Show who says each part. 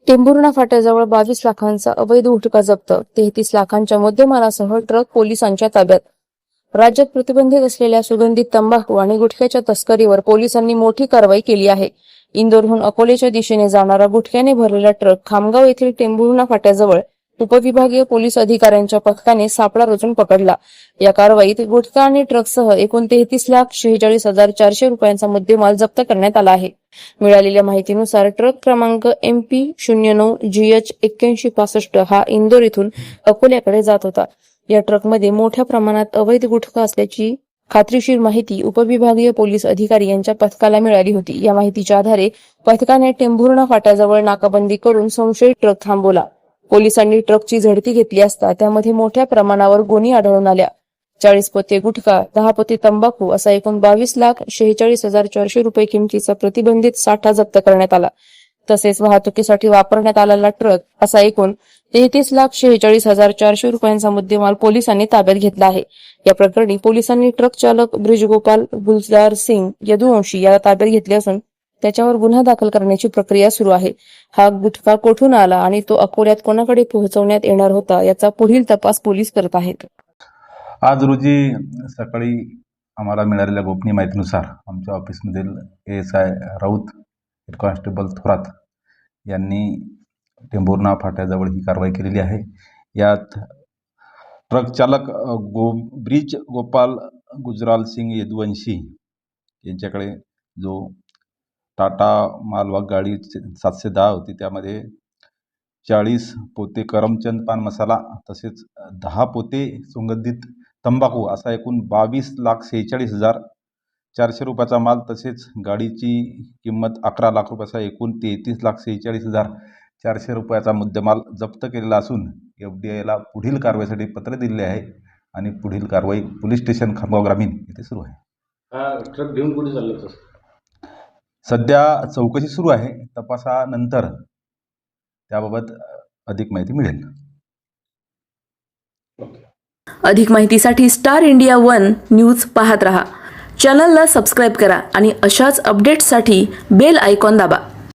Speaker 1: टेंभुर्णा फाट्याजवळ 22 लाखांचा अवैध गुटखा जप्त, 33 लाखांच्या मुद्देमालासह ट्रक पोलिसांच्या ताब्यात. राज्यात प्रतिबंधित असलेल्या सुगंधित तंबाखू आणि गुटख्याच्या तस्करीवर पोलिसांनी मोठी कारवाई केली आहे. इंदोरहून अकोलेच्या दिशेने जाणारा गुटख्याने भरलेला ट्रक खामगाव येथील टेंभुर्णा फाट्याजवळ उपविभागीय पोलीस अधिकाऱ्यांच्या पथकाने सापळा रचून पकडला. या कारवाईत गुटखा आणि ट्रकसह एकूण 33,46,400 रुपयांचा मुद्देमाल जप्त करण्यात आला आहे. मिळालेल्या माहितीनुसार ट्रक क्रमांक MP 09GH 8165 हा इंदोर इथून अकोल्याकडे जात होता. या ट्रकमध्ये मोठ्या प्रमाणात अवैध गुटखा असल्याची खात्रीशीर माहिती उपविभागीय पोलीस अधिकारी यांच्या पथकाला मिळाली होती. या माहितीच्या आधारे पथकाने टेंभुर्णा फाट्याजवळ नाकाबंदी करून संशयित ट्रक थांबवला. पोलिसांनी ट्रकची झडती घेतली असता त्यामध्ये मोठ्या प्रमाणावर गोणी आढळून आल्या. 40 पोते गुटखा, 10 पोते तंबाखू असा एकूण 22,46,400 रुपये किमतीचा प्रतिबंधित साठा जप्त करण्यात आला. तसेच वाहतुकीसाठी वापरण्यात आलेला ट्रक असा एकूण 33,46,400 रुपयांचा मुद्देमाल पोलिसांनी ताब्यात घेतला आहे. या प्रकरणी पोलिसांनी ट्रक चालक ब्रिजगोपाल गुलजार सिंग यदुवंशी याला ताब्यात घेतले असून त्याच्यावर गुन्हा दाखल करण्याची प्रक्रिया सुरू आहे. हा गुटखा कोठून आला आणि तो अकोल्यात कोणाकडे पोहोचवण्यात येणार होता याचा पुढील तपास पोलीस करत आहेत.
Speaker 2: आज रोजी सकाळी आम्हाला मिळालेल्या गोपनीय माहितीनुसार आमच्या ऑफिसमधील ASI Raut, head constable Thorat यांनी टेंभुर्णा फाट्याजवळ ही कारवाई केलेली आहे. यात ट्रक चालक ब्रिज गोपाल गुजराल सिंग यदुवंशी यांच्याकडे जो टाटा मालवाहक गाडी 710 होती, त्यामध्ये 40 पोते करमचंद पान मसाला तसेच 10 पोते सुगंधित तंबाखू असा एकूण 22,46,400 रुपयाचा माल, तसेच गाडीची किंमत 11 लाख रुपयाचा एकूण 33,46,400 रुपयाचा मुद्देमाल जप्त केलेला असून FDIला पुढील कारवाईसाठी पत्र दिले आहे आणि पुढील कारवाई पोलीस स्टेशन खामगाव ग्रामीण येथे सुरू आहे.
Speaker 3: हा ट्रक घेऊन कुठे चालला?
Speaker 2: सध्या चौकशी सुरू आहे. तपासानंतर त्याबाबत अधिक माहिती मिळेल.
Speaker 4: अधिक माहितीसाठी स्टार इंडिया 1 न्यूज पाहत रहा. चॅनलला सबस्क्राईब करा आणि अशाच अपडेट्ससाठी बेल आयकॉन दाबा.